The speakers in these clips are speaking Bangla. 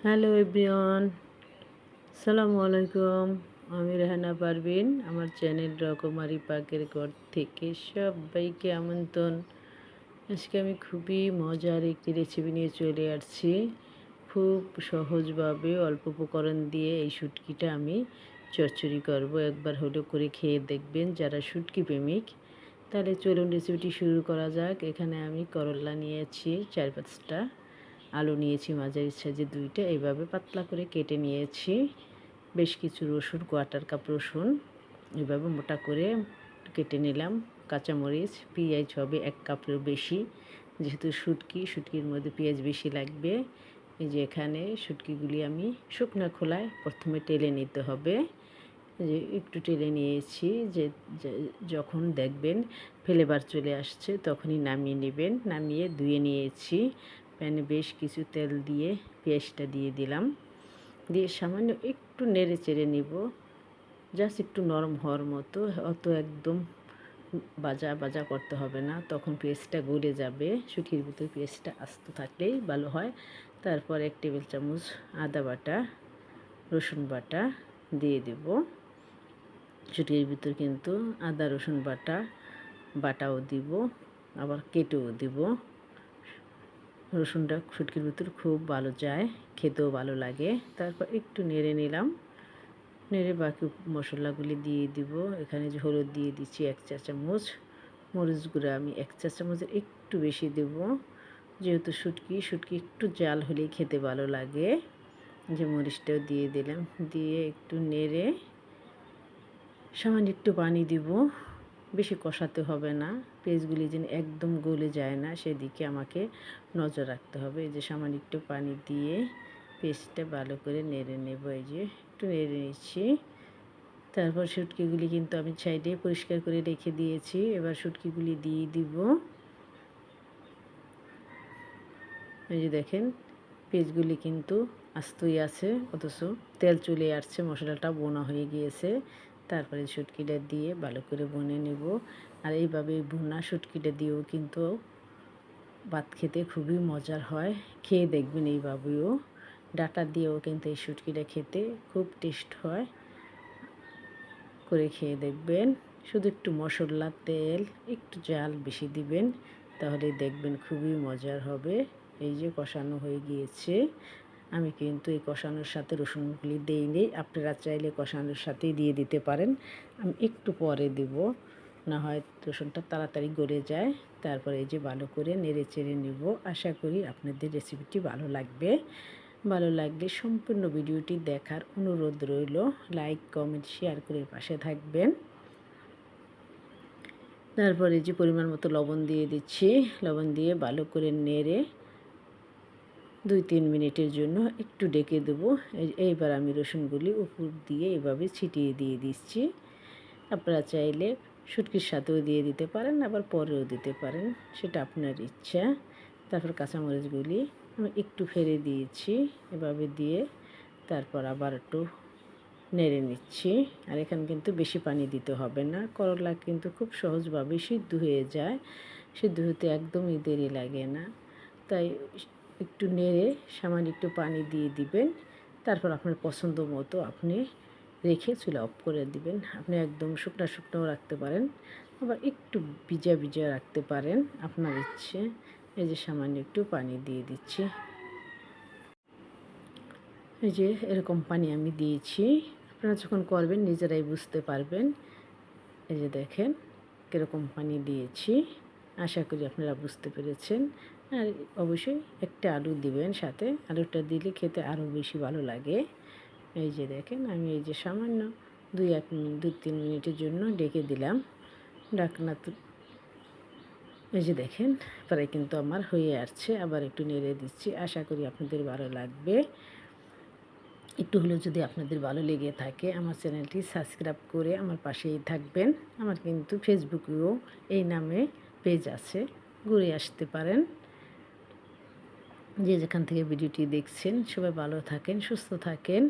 হ্যালো এভরিওয়ান, আসসালামু আলাইকুম। আমি রেহানা পারভিন। আমার চ্যানেল রকমারি পাকের ঘর থেকে সবাইকে আমন্ত্রণ। আজকে আমি খুবই মজার একটি রেসিপি নিয়ে চলে আসছি। খুব সহজভাবে অল্প উপকরণ দিয়ে এই শুটকিটা আমি চচ্চড়ি করব। একবার হলেও করে খেয়ে দেখবেন যারা শুটকি প্রেমিক। তাহলে চলুন রেসিপিটি শুরু করা যাক। এখানে আমি করলা নিয়েছি 4-5টা, আলু নিয়েছি মাঝারি সাইজে 2টা, এইভাবে পাতলা করে কেটে নিয়েছি। বেশ কিছু রসুন, কোয়ার্টার কাপ রসুন এইভাবে মোটা করে কেটে নিলাম। কাঁচামরিচ, পেঁয়াজ হবে 1 কাপেরও বেশি, যেহেতু শুটকির মধ্যে পেঁয়াজ বেশি লাগবে। এই যে এখানে শুটকিগুলি আমি শুকনো খোলায় প্রথমে টেলে নিতে হবে। যে একটু টেলে নিয়েছি, যে যখন দেখবেন ফ্লেভার চলে আসছে তখনই নামিয়ে নেবেন। নামিয়ে ধুয়ে নিয়েছি। প্যানে বেশ কিছু তেল দিয়ে পেঁয়াজটা দিয়ে দিলাম। দিয়ে সামান্য একটু নেড়ে চেড়ে নিব, জাস্ট একটু নরম হওয়ার মতো। অত একদম ভাজা ভাজা করতে হবে না, তখন পেঁয়াজটা গলে যাবে। শুটকির ভিতরে পেঁয়াজটা আস্ত থাকলেই ভালো হয়। তারপর 1 টেবিল চামচ আদা বাটা, রসুন বাটা দিয়ে দেব। শুটকির ভিতর কিন্তু আদা রসুন বাটাও দিব, আবার কেটেও দিব। রসুনটা শুটকির ভিতর খুব ভালো যায়, খেতেও ভালো লাগে। তারপর একটু নেড়ে নিলাম। নেড়ে বাকি মশলাগুলি দিয়ে দিব। এখানে যে হলুদ দিয়ে দিচ্ছি 1 চা চামচ, মরিচ গুঁড়া আমি 1 চা চামচের একটু বেশি দেব, যেহেতু শুটকি একটু জাল হলেই খেতে ভালো লাগে। যে মরিচটাও দিয়ে দিলাম। দিয়ে একটু নেড়ে সামান্য একটু পানি দিব। বেশি কষাতে হবে না, পেঁয়াজগুলি যেন একদম গলে যায় না, সেদিকে আমাকে নজর রাখতে হবে। এই যে সামান্য একটু পানি দিয়ে পেস্টটা ভালো করে নেড়ে নেব। এই যে একটু নেড়ে নিচ্ছি। তারপর শুটকিগুলি কিন্তু আমি সাইডে পরিষ্কার করে রেখে দিয়েছি। এবার শুটকিগুলি দিয়ে দিব। এই যে দেখেন পেঁয়াজগুলি কিন্তু আস্তই আছে, অথচ তেল চলে আসছে, মশলাটা বোনা হয়ে গিয়েছে। তারপরে শুটকিটা দিয়ে ভালো করে বনে নেব। আর এইভাবে বোনা শুটকিটা দিয়েও কিন্তু ভাত খেতে খুবই মজার হয়। খেয়ে দেখবেন এইভাবেও। ডাটা দিয়েও কিন্তু এই শুটকিটা খেতে খুব টেস্ট হয়, করে খেয়ে দেখবেন। শুধু একটু মশলা, তেল, একটু জাল বেশি দিবেন, তাহলে দেখবেন খুবই মজার হবে। এই যে কষানো হয়ে গিয়েছে। আমি কিন্তু এই কষানোর সাথে রসুনগুলি দেইনি, আপনারা চাইলে কষানোর সাথেই দিয়ে দিতে পারেন। আমি একটু পরে দেব, না হয় রসুনটা তাড়াতাড়ি গলে যায়। তারপরে এই যে ভালো করে নেড়ে চেড়ে নেব। আশা করি আপনাদের রেসিপিটি ভালো লাগবে। ভালো লাগলে সম্পূর্ণ ভিডিওটি দেখার অনুরোধ রইল। লাইক, কমেন্ট, শেয়ার করে পাশে থাকবেন। তারপরে যে পরিমাণ মতো লবণ দিয়ে দিচ্ছি। লবণ দিয়ে ভালো করে নেড়ে 2-3 মিনিটের জন্য একটু ডেকে দেবো। এইবার আমি রসুনগুলি উপর দিয়ে এভাবে ছিটিয়ে দিয়ে দিচ্ছি। আপনারা চাইলে শুটকির সাথেও দিয়ে দিতে পারেন, আবার পরেও দিতে পারেন, সেটা আপনার ইচ্ছা। তারপর কাঁচামরিচগুলি আমি একটু ফেলে দিয়েছি, এভাবে দিয়ে তারপর আবার একটু নেড়ে নিচ্ছি। আর এখানে কিন্তু বেশি পানি দিতে হবে না, করলা কিন্তু খুব সহজভাবে সিদ্ধ হয়ে যায়। সিদ্ধ হতে একদমই দেরি লাগে না। তাই একটু নেড়ে সামান্য একটু পানি দিয়ে দিবেন। তারপর আপনার পছন্দ মতো আপনি রেখে চুলা অফ করে দিবেন। আপনি একদম শুকনো রাখতে পারেন, আবার একটু ভিজা রাখতে পারেন, আপনার ইচ্ছে। এই যে সামান্য একটু পানি দিয়ে দিচ্ছি। এই যে এরকম পানি আমি দিয়েছি। আপনারা যখন করবেন নিজেরাই বুঝতে পারবেন। এই যে দেখেন কীরকম পানি দিয়েছি। আশা করি আপনারা বুঝতে পেরেছেন। আর অবশ্যই একটা আলু দিবেন সাথে, আলুটা দিলে খেতে আরও বেশি ভালো লাগে। এই যে দেখেন আমি এই যে সামান্য 2-3 মিনিটের জন্য ডেকে দিলাম। ঢাকনা এই যে দেখেন প্রায় কিন্তু আমার হয়ে আসছে। আবার একটু নেড়ে দিচ্ছি। আশা করি আপনাদের ভালো লাগবে। একটু হলেও যদি আপনাদের ভালো লেগে থাকে আমার চ্যানেলটি সাবস্ক্রাইব করে আমার পাশেই থাকবেন। আমার কিন্তু ফেসবুকেও এই নামে পেজ আছে, ঘুরে আসতে পারেন। যে যেখান থেকে ভিডিওটি দেখছেন সবাই ভালো থাকেন, সুস্থ থাকেন।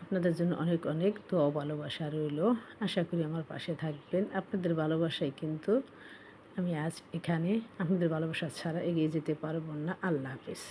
আপনাদের জন্য অনেক অনেক দোয়া ভালোবাসা রইল। আশা করি আমার পাশে থাকবেন। আপনাদের ভালোবাসায় কিন্তু আমি আজ এখানে, আপনাদের ভালোবাসা ছাড়া এগিয়ে যেতে পারবো না। আল্লাহ হাফেজ।